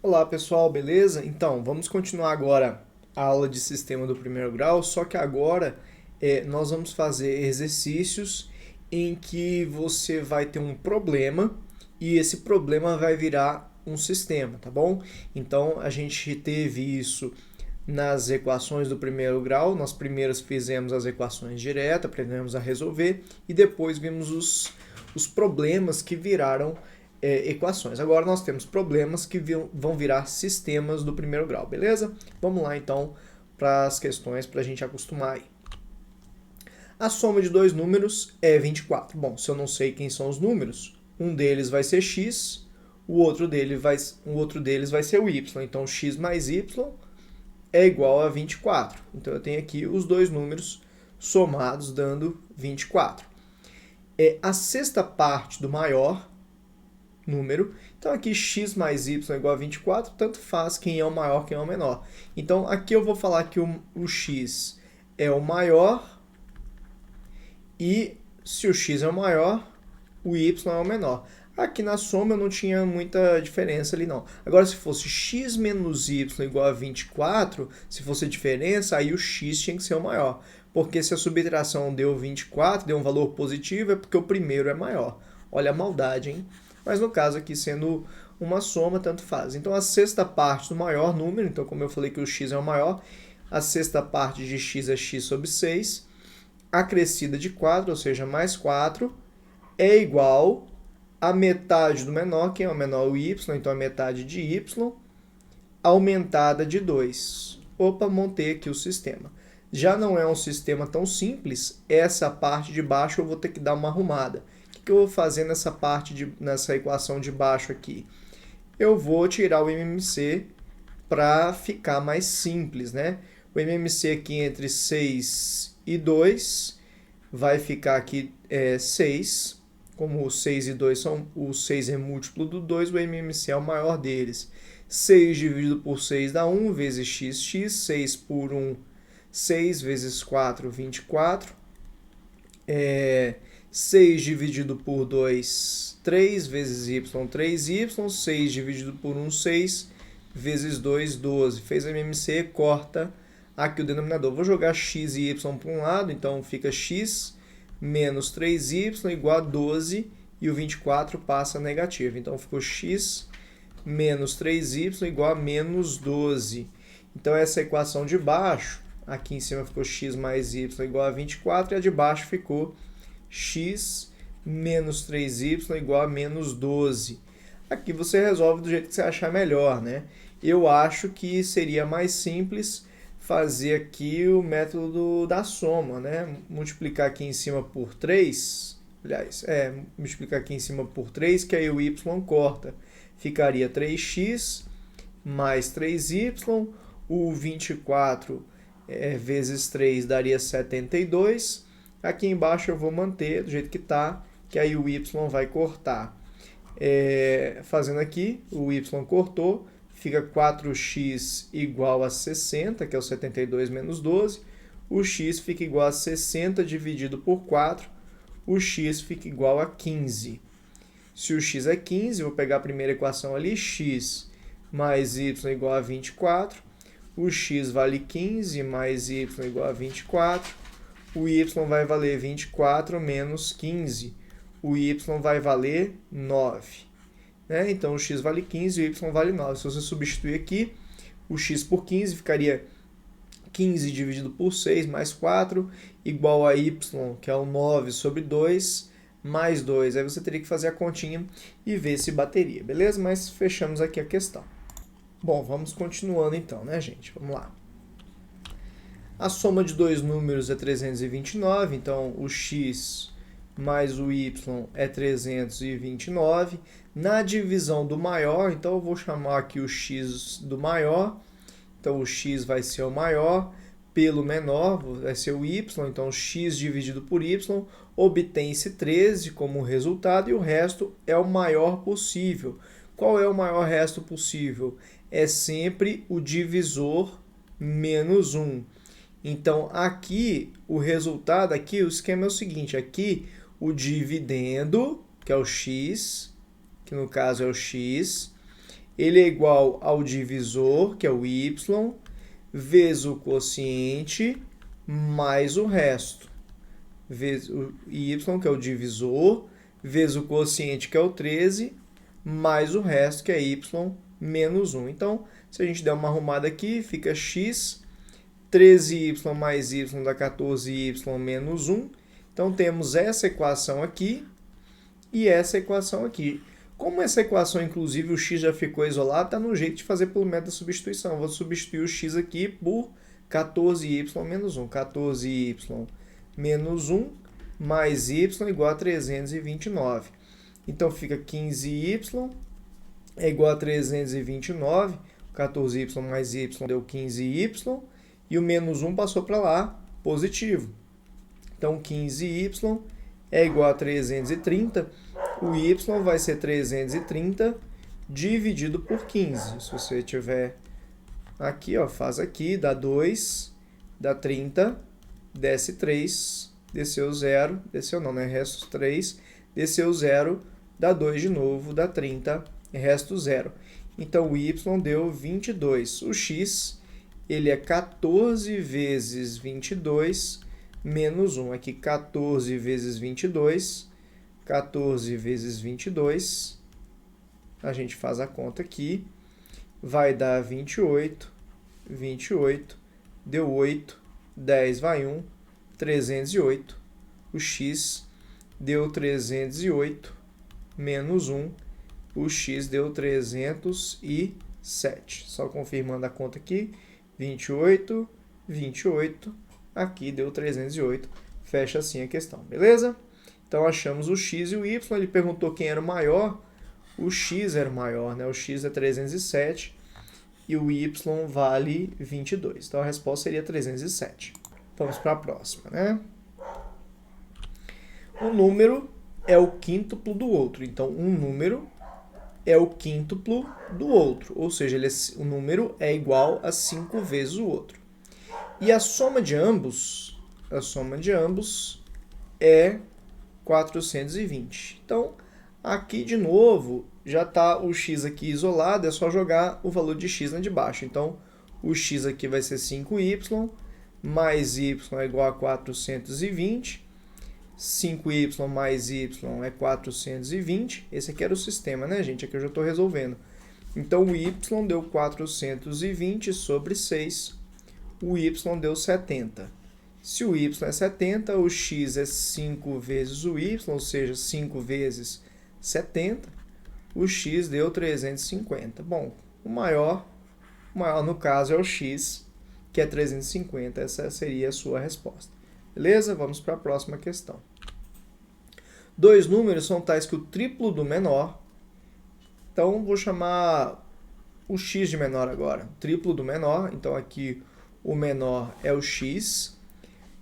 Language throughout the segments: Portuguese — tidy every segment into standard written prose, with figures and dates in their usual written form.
Olá pessoal, beleza? Então, vamos continuar agora a aula de sistema do primeiro grau, só que agora nós vamos fazer exercícios em que você vai ter um problema e esse problema vai virar um sistema, tá bom? Então, a gente teve isso nas equações do primeiro grau, nós primeiros fizemos as equações diretas, aprendemos a resolver e depois vimos os problemas que viraram equações. Agora nós temos problemas que vão virar sistemas do primeiro grau, beleza? Vamos lá então para as questões para a gente acostumar aí. A soma de dois números é 24. Bom, se eu não sei quem são os números, um deles vai ser x, o outro deles vai ser o y. Então x mais y é igual a 24. Então eu tenho aqui os dois números somados dando 24. É a sexta parte do maior número. Então aqui x mais y é igual a 24, tanto faz quem é o maior, quem é o menor. Então aqui eu vou falar que o x é o maior e se o x é o maior, o y é o menor. Aqui na soma eu não tinha muita diferença ali não. Agora se fosse x menos y igual a 24, se fosse a diferença, aí o x tinha que ser o maior. Porque se a subtração deu 24, deu um valor positivo, é porque o primeiro é maior. Olha a maldade, hein? Mas no caso aqui sendo uma soma, tanto faz. Então a sexta parte do maior número, então como eu falei que o x é o maior, a sexta parte de x é x sobre 6, acrescida de 4, ou seja, mais 4, é igual a metade do menor, quem é o menor? O y, então a metade de y, aumentada de 2. Opa, montei aqui o sistema. Já não é um sistema tão simples, essa parte de baixo eu vou ter que dar uma arrumada. O que eu vou fazer nessa equação de baixo aqui? Eu vou tirar o MMC para ficar mais simples, né? O MMC aqui entre 6 e 2 vai ficar aqui 6. Como o 6 e 2 são, o 6 é múltiplo do 2, o MMC é o maior deles. 6 dividido por 6 dá 1 vezes x, 6 por 1, 6 vezes 4, 24. 6 dividido por 2, 3 vezes y, 3y. 6 dividido por 1, 6 vezes 2, 12. Fez a MMC, corta aqui o denominador. Vou jogar x e y para um lado, então fica x menos 3y igual a 12 e o 24 passa negativo. Então ficou x menos 3y igual a menos 12. Então essa equação de baixo, aqui em cima ficou x mais y igual a 24 e a de baixo ficou x menos 3y igual a menos 12. Aqui você resolve do jeito que você achar melhor, né? Eu acho que seria mais simples fazer aqui o método da soma, né? Multiplicar aqui em cima por 3, aliás, multiplicar aqui em cima por 3, que aí o y corta. Ficaria 3x mais 3y, o 24 vezes 3 daria 72. Aqui embaixo eu vou manter do jeito que está, que aí o y vai cortar. Fazendo aqui, o y cortou, fica 4x igual a 60, que é o 72 menos 12. O x fica igual a 60 dividido por 4. O x fica igual a 15. Se o x é 15, vou pegar a primeira equação ali, x mais y igual a 24. O x vale 15 mais y igual a 24. O y vai valer 24 menos 15. O y vai valer 9. Então o x vale 15 e o y vale 9. Se você substituir aqui, o x por 15 ficaria 15 dividido por 6 mais 4, igual a y, que é o 9 sobre 2, mais 2. Aí você teria que fazer a continha e ver se bateria, beleza? Mas fechamos aqui a questão. Bom, vamos continuando então, né, gente? Vamos lá. A soma de dois números é 329, então o x mais o y é 329. Na divisão do maior, então eu vou chamar aqui o x do maior. Então o x vai ser o maior pelo menor, vai ser o y. Então x dividido por y obtém-se 13 como resultado e o resto é o maior possível. Qual é o maior resto possível? É sempre o divisor menos 1. Então, aqui, o resultado, aqui, o esquema é o seguinte, aqui, o dividendo, que é o x, que no caso é o x, ele é igual ao divisor, que é o y, vezes o quociente, mais o resto. Vezes o y, que é o divisor, vezes o quociente, que é o 13, mais o resto, que é y menos 1. Então, se a gente der uma arrumada aqui, fica x, 13y mais y dá 14y menos 1. Então, temos essa equação aqui e essa equação aqui. Como essa equação, inclusive, o x já ficou isolado, está no jeito de fazer pelo método da substituição. Vou substituir o x aqui por 14y menos 1. 14y menos 1 mais y igual a 329. Então, fica 15y é igual a 329. 14y mais y deu 15y. E o menos 1 passou para lá, positivo. Então, 15y é igual a 330. O y vai ser 330 dividido por 15. Se você tiver aqui, ó, faz aqui, dá 2, dá 30, desce 3, desceu 0, desceu não, né? Resto 3, desceu 0, dá 2 de novo, dá 30, resto 0. Então, o y deu 22. O x, ele é 14 vezes 22 menos 1. Aqui, 14 vezes 22. 14 vezes 22. A gente faz a conta aqui. Vai dar 28. 28. Deu 8. 10 vai 1. 308. O x deu 308 menos 1. O x deu 307. Só confirmando a conta aqui. 28, 28. Aqui deu 308. Fecha assim a questão, beleza? Então, achamos o x e o y. Ele perguntou quem era o maior. O x era o maior, né? O x é 307 e o y vale 22. Então, a resposta seria 307. Vamos para a próxima, né? Um número é o quíntuplo do outro. Então, um número é o quíntuplo do outro. Ou seja, o número é igual a 5 vezes o outro. E a soma de ambos é 420. Então, aqui de novo, já está o x aqui isolado, é só jogar o valor de x lá de baixo. Então, o x aqui vai ser 5y, mais y é igual a 420. 5y mais y é 420. Esse aqui era o sistema, né, gente? Aqui eu já estou resolvendo. Então, o y deu 420 sobre 6. O y deu 70. Se o y é 70, o x é 5 vezes o y, ou seja, 5 vezes 70. O x deu 350. Bom, o maior no caso é o x, que é 350. Essa seria a sua resposta. Beleza? Vamos para a próxima questão. Dois números são tais que o triplo do menor. Então, vou chamar o x de menor agora. Triplo do menor. Então, aqui o menor é o x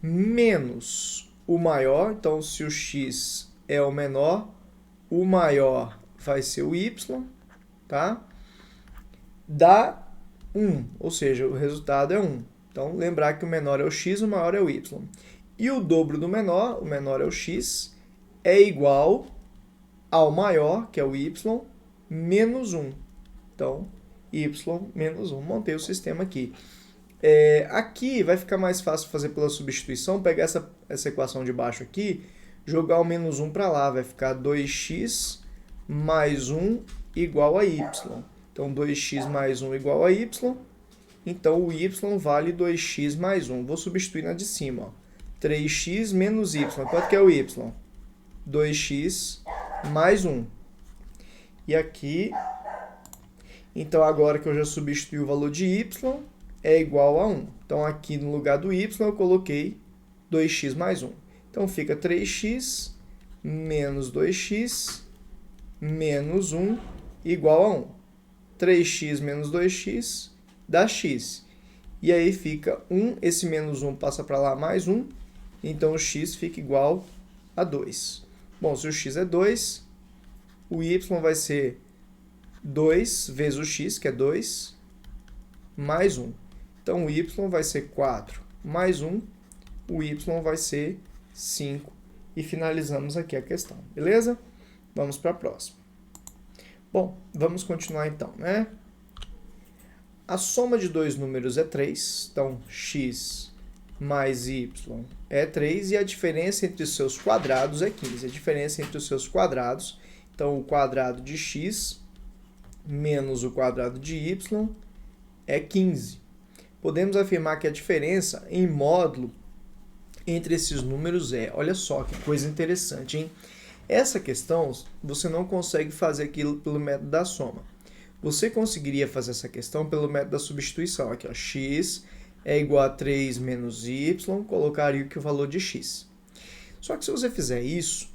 menos o maior. Então, se o x é o menor, o maior vai ser o y, tá? Dá 1, ou seja, o resultado é 1. Então, lembrar que o menor é o x, o maior é o y. E o dobro do menor, o menor é o x, é igual ao maior, que é o y, menos 1. Então, y menos 1. Montei o sistema aqui. Aqui vai ficar mais fácil fazer pela substituição, pegar essa equação de baixo aqui, jogar o menos 1 para lá, vai ficar 2x mais 1 igual a y. Então, 2x mais 1 igual a y, então o y vale 2x mais 1. Vou substituir na de cima, ó. 3x menos y, quanto que é o y? 2x mais 1. E aqui, então agora que eu já substituí o valor de y, é igual a 1. Então, aqui no lugar do y, eu coloquei 2x mais 1. Então, fica 3x menos 2x menos 1 igual a 1. 3x menos 2x dá x. E aí fica 1, esse menos 1 passa para lá mais 1, então o x fica igual a 2. Bom, se o x é 2, o y vai ser 2 vezes o x, que é 2, mais 1. Então, o y vai ser 4 mais 1, o y vai ser 5. E finalizamos aqui a questão, beleza? Vamos para a próxima. Bom, vamos continuar então, né? A soma de dois números é 3, então x mais y é 3, e a diferença entre os seus quadrados é 15. A diferença entre os seus quadrados, então o quadrado de x menos o quadrado de y é 15. Podemos afirmar que a diferença em módulo entre esses números é, olha só que coisa interessante, hein? Essa questão você não consegue fazer aquilo pelo método da soma. Você conseguiria fazer essa questão pelo método da substituição. Aqui, ó, x é igual a 3 menos y, colocaria aqui o valor de x. Só que se você fizer isso,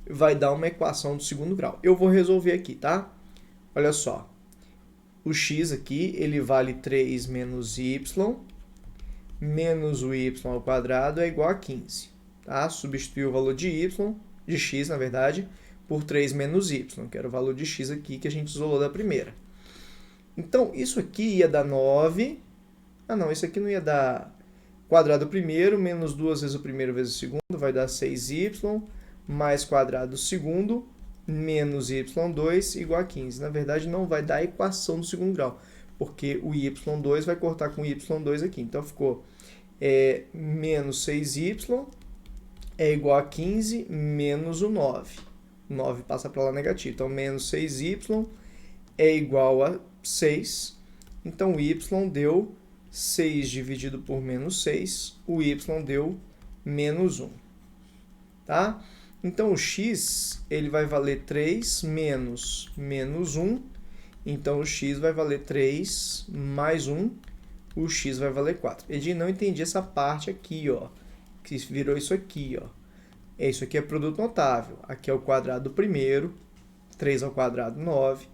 vai dar uma equação do segundo grau. Eu vou resolver aqui, tá? Olha só. O x aqui, ele vale 3 menos y, menos o y ao quadrado é igual a 15. Tá? Substituir o valor de y, de x, na verdade, por 3 menos y, que era o valor de x aqui que a gente isolou da primeira. Então, isso aqui ia dar 9. Ah, não, isso aqui não ia dar quadrado primeiro, menos 2 vezes o primeiro vezes o segundo, vai dar 6y, mais quadrado do segundo, menos y2 igual a 15. Na verdade, não vai dar a equação do segundo grau, porque o y2 vai cortar com o y2 aqui. Então, ficou menos 6y é igual a 15 menos o 9. 9 passa para lá negativo. Então, menos 6y é igual a 6. Então, o y deu 6 dividido por menos 6. O y deu menos 1. Tá? Então, o x ele vai valer 3 menos 1. Então, o x vai valer 3 mais 1. O x vai valer 4. Edir, não entendi essa parte aqui, ó, que virou isso aqui, ó. Isso aqui é produto notável. Aqui é o quadrado do primeiro, 3 ao quadrado, 9,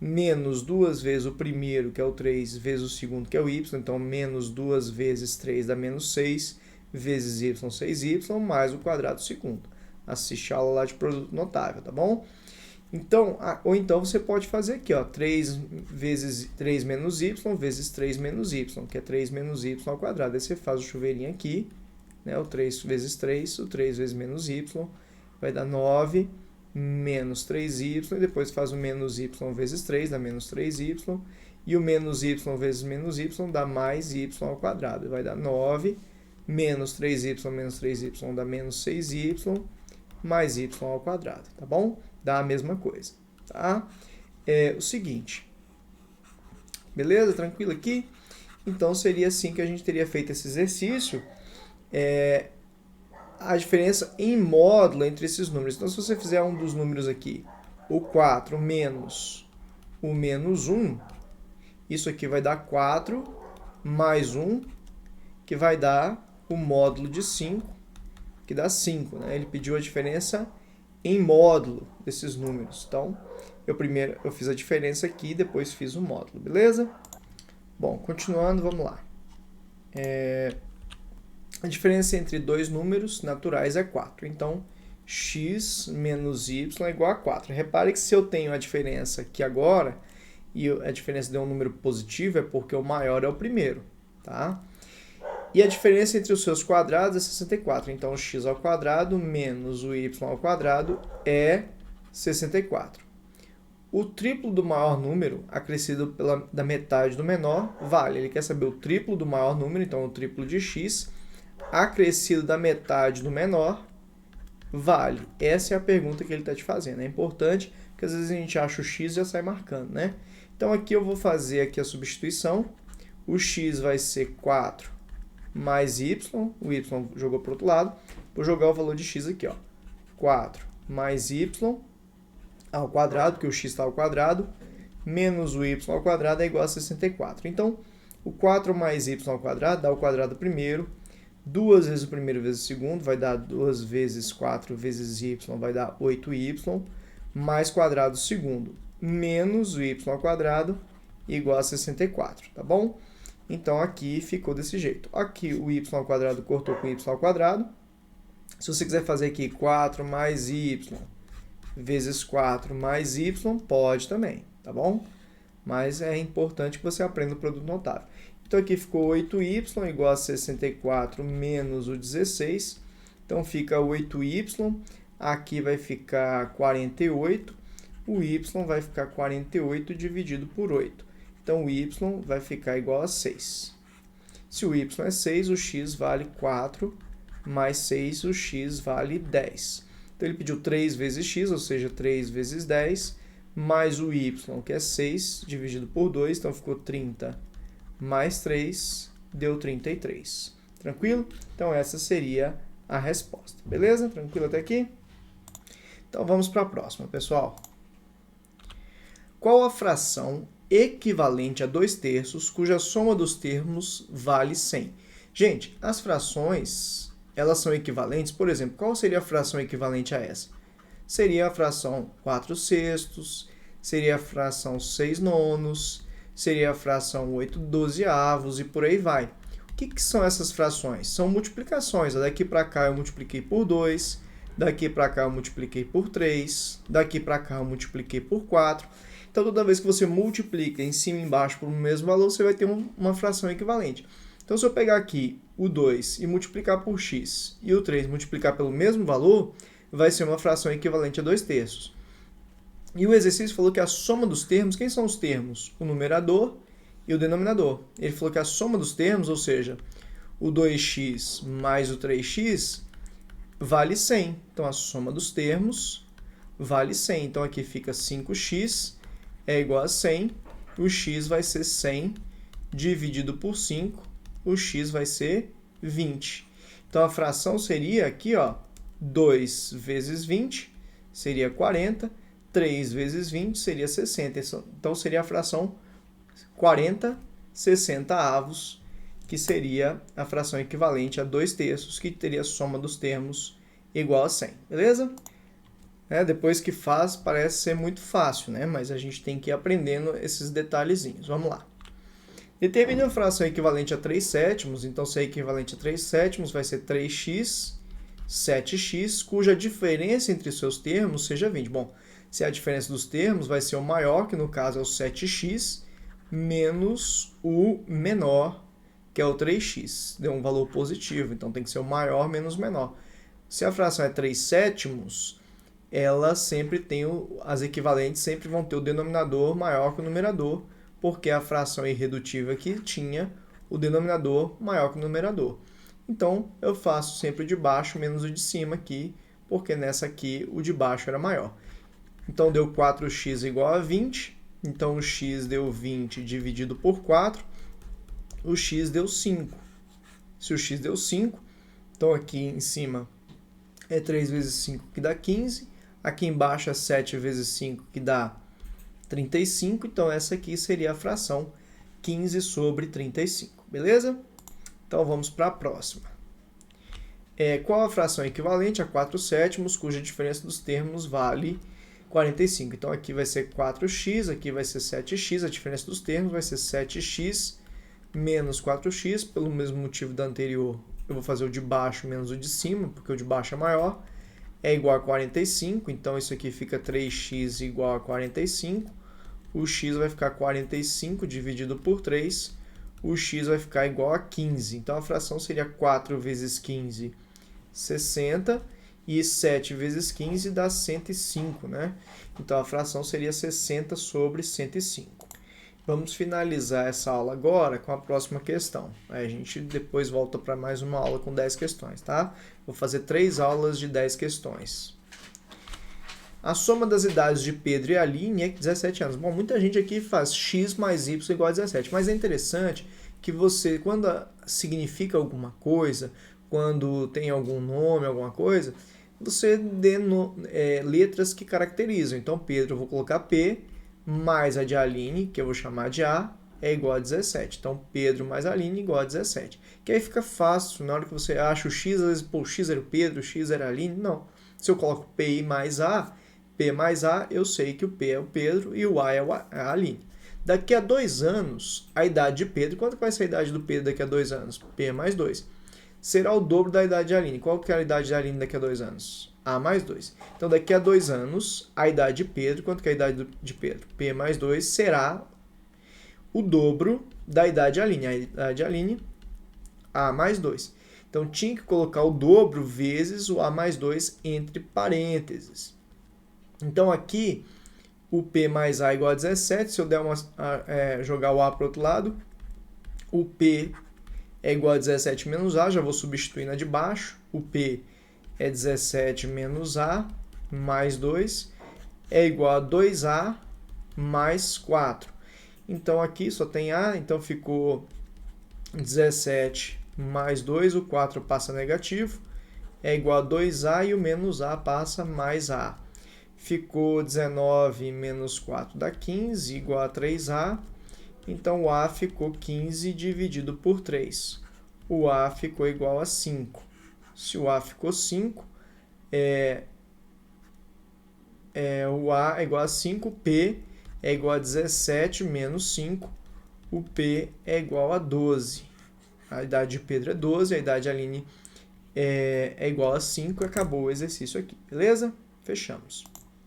menos 2 vezes o primeiro, que é o 3, vezes o segundo, que é o y. Então, menos 2 vezes 3 dá menos 6, vezes y, 6y, mais o quadrado do segundo. Assiste a aula lá de produto notável, tá bom? Então, ou então você pode fazer aqui, ó, 3 vezes 3 menos y, vezes 3 menos y, que é 3 menos y ao quadrado. Aí você faz o chuveirinho aqui, né, o 3 vezes 3, o 3 vezes menos y, vai dar 9, menos 3y, e depois faz o menos y vezes 3, dá menos 3y, e o menos y vezes menos y dá mais y ao quadrado, vai dar 9, menos 3y dá menos 6y, mais y ao quadrado, tá bom? Dá a mesma coisa, tá? É o seguinte, beleza? Tranquilo aqui? Então, seria assim que a gente teria feito esse exercício, a diferença em módulo entre esses números. Então, se você fizer um dos números aqui, o 4 menos o menos 1, isso aqui vai dar 4 mais 1, que vai dar o módulo de 5, que dá 5. Né? Ele pediu a diferença em módulo desses números. Então, eu fiz a diferença aqui e depois fiz o módulo, beleza? Bom, continuando, vamos lá. A diferença entre dois números naturais é 4. Então, x menos y é igual a 4. Repare que se eu tenho a diferença aqui agora, e a diferença deu um número positivo, é porque o maior é o primeiro, tá? E a diferença entre os seus quadrados é 64. Então, x ao quadrado menos o y ao quadrado é 64. O triplo do maior número, acrescido da metade do menor, vale. Ele quer saber o triplo do maior número, então o triplo de x, acrescido da metade do menor, vale. Essa é a pergunta que ele está te fazendo. É importante, porque às vezes a gente acha o x e já sai marcando, né? Então, aqui eu vou fazer aqui a substituição. O x vai ser 4 mais y, o y jogou para o outro lado, vou jogar o valor de x aqui, ó, 4 mais y ao quadrado, que o x está ao quadrado, menos o y ao quadrado é igual a 64. Então, o 4 mais y ao quadrado dá o quadrado primeiro, 2 vezes o primeiro vezes o segundo, vai dar 2 vezes 4 vezes y, vai dar 8y, mais quadrado segundo, menos o y ao quadrado, igual a 64, tá bom? Então, aqui ficou desse jeito. Aqui o y ao quadrado cortou com y ao quadrado. Se você quiser fazer aqui 4 mais y vezes 4 mais y, pode também, tá bom? Mas é importante que você aprenda o produto notável. Então, aqui ficou 8y igual a 64 menos o 16. Então, fica 8y. Aqui vai ficar 48. o y vai ficar 48 dividido por 8. Então, o y vai ficar igual a 6. Se o y é 6, o x vale 4, mais 6, o x vale 10. Então, ele pediu 3 vezes x, ou seja, 3 vezes 10, mais o y, que é 6, dividido por 2, então ficou 30 mais 3, deu 33. Tranquilo? Então, essa seria a resposta. Beleza? Tranquilo até aqui? Então, vamos para a próxima, pessoal. Qual a fração equivalente a 2/3, cuja soma dos termos vale 100? Gente, as frações, elas são equivalentes. Por exemplo, qual seria a fração equivalente a essa? Seria a fração 4/6, seria a fração 6/9, seria a fração 8/12 e por aí vai. O que são essas frações? São multiplicações. Daqui para cá eu multipliquei por 2, daqui para cá eu multipliquei por 3, daqui para cá eu multipliquei por 4. Então, toda vez que você multiplica em cima e embaixo por um mesmo valor, você vai ter uma fração equivalente. Então, se eu pegar aqui o 2 e multiplicar por x e o 3 multiplicar pelo mesmo valor, vai ser uma fração equivalente a 2/3. E o exercício falou que a soma dos termos, quem são os termos? O numerador e o denominador. Ele falou que a soma dos termos, ou seja, o 2x mais o 3x, vale 100. Então, a soma dos termos vale 100. Então, aqui fica 5x é igual a 100. O x vai ser 100 dividido por 5. O x vai ser 20. Então, a fração seria aqui, ó, 2 vezes 20 seria 40. 3 vezes 20 seria 60. Então, seria a fração 40/60, que seria a fração equivalente a 2/3, que teria a soma dos termos igual a 100. Beleza? Depois que faz, parece ser muito fácil, né? Mas a gente tem que ir aprendendo esses detalhezinhos. Vamos lá. Determine uma fração equivalente a 3/7. Então, se é equivalente a 3/7, vai ser 3x, 7x, cuja diferença entre seus termos seja 20. Bom, se a diferença dos termos vai ser o maior, que no caso é o 7x, menos o menor, que é o 3x. Deu um valor positivo, então tem que ser o maior menos o menor. Se a fração é 3/7, ela sempre tem as equivalentes sempre vão ter o denominador maior que o numerador, porque a fração irredutível aqui tinha o denominador maior que o numerador. Então, eu faço sempre o de baixo menos o de cima aqui, porque nessa aqui o de baixo era maior. Então, deu 4x igual a 20. Então, o x deu 20 dividido por 4. O x deu 5. Se o x deu 5, então aqui em cima é 3 vezes 5, que dá 15. Aqui embaixo é 7 vezes 5, que dá 35. Então, essa aqui seria a fração 15/35. Beleza? Então, vamos para a próxima. Qual a fração equivalente a 4/7, cuja diferença dos termos vale 45? Então, aqui vai ser 4x, aqui vai ser 7x. A diferença dos termos vai ser 7x menos 4x. Pelo mesmo motivo da anterior, eu vou fazer o de baixo menos o de cima, porque o de baixo é maior. É igual a 45, então isso aqui fica 3x igual a 45. O x vai ficar 45 dividido por 3. O x vai ficar igual a 15. Então, a fração seria 4 vezes 15, 60. E 7 vezes 15 dá 105, né? Então, a fração seria 60/105. Vamos finalizar essa aula agora com a próxima questão. Aí a gente depois volta para mais uma aula com 10 questões, tá? Vou fazer 3 aulas de 10 questões. A soma das idades de Pedro e Aline é 17 anos. Bom, muita gente aqui faz x mais y igual a 17, mas é interessante que você, quando significa alguma coisa, quando tem algum nome, alguma coisa, você dê letras que caracterizam. Então, Pedro, eu vou colocar P, mais a de Aline, que eu vou chamar de A, é igual a 17. Então, Pedro mais Aline igual a 17. Que aí fica fácil, na hora que você acha o x, às vezes, pô, o x era o Pedro, o x era a Aline. Não. Se eu coloco P mais A, eu sei que o P é o Pedro e o A é a Aline. Daqui a 2 anos, a idade de Pedro, quanto vai ser a idade do Pedro daqui a 2 anos? P mais 2. Será o dobro da idade de Aline. Qual que é a idade de Aline daqui a 2 anos? A mais 2. Então, daqui a 2 anos, a idade de Pedro, quanto que é a idade de Pedro? P mais 2 será o dobro da idade de Aline. A idade de Aline, A mais 2. Então, tinha que colocar o dobro vezes o A mais 2 entre parênteses. Então, aqui, o P mais A igual a 17. Se eu der jogar o A para o outro lado, o P é igual a 17 menos A, já vou substituir na de baixo. O P é 17 menos A mais 2, é igual a 2A mais 4. Então aqui só tem A, então ficou 17 mais 2, o 4 passa negativo, é igual a 2A e o menos A passa mais A. Ficou 19 menos 4 dá 15, igual a 3A. Então o A ficou 15 dividido por 3. O A ficou igual a 5. Se o A ficou 5, o A é igual a 5, P é igual a 17 menos 5, o P é igual a 12. A idade de Pedro é 12, a idade de Aline é igual a 5, acabou o exercício aqui, beleza? Fechamos.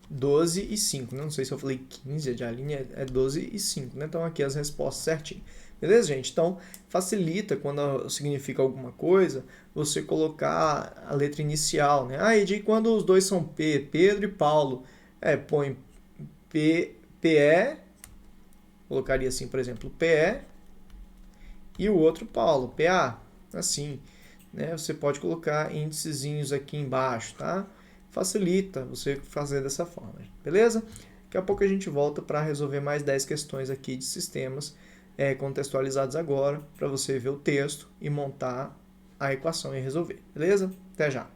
12 e 5, né? Não sei se eu falei 15, a de Aline é 12 e 5, né? Então aqui as respostas certinho. Beleza, gente? Então, facilita quando significa alguma coisa, você colocar a letra inicial, né? Ah, e de quando os dois são P, Pedro e Paulo, põe PE, colocaria assim, por exemplo, PE, e o outro Paulo, PA, assim, né? Você pode colocar índicezinhos aqui embaixo, tá? Facilita você fazer dessa forma, beleza? Daqui a pouco a gente volta para resolver mais 10 questões aqui de sistemas contextualizados agora, para você ver o texto e montar a equação e resolver, beleza? Até já!